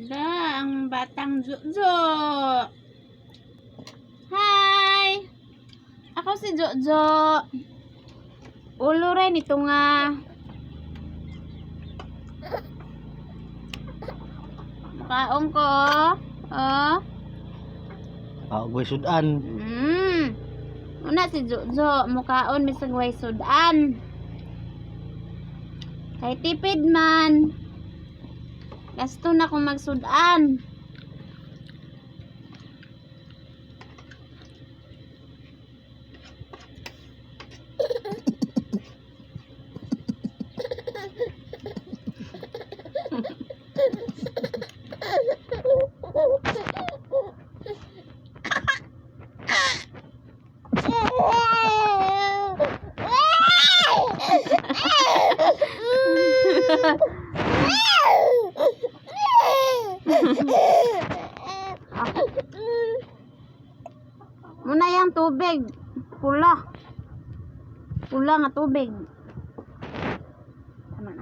Ada ang batang Jojo. Hai. Ako si Jojo. Ulo rin ito nga. Makaon ko. Oh. Gue sudan. Una si Jojo. Mukaon misag way sudan. Kay tipid man. Gasto na kung magsudan. Muna yung tubig. Pula nga tubig. Tama na.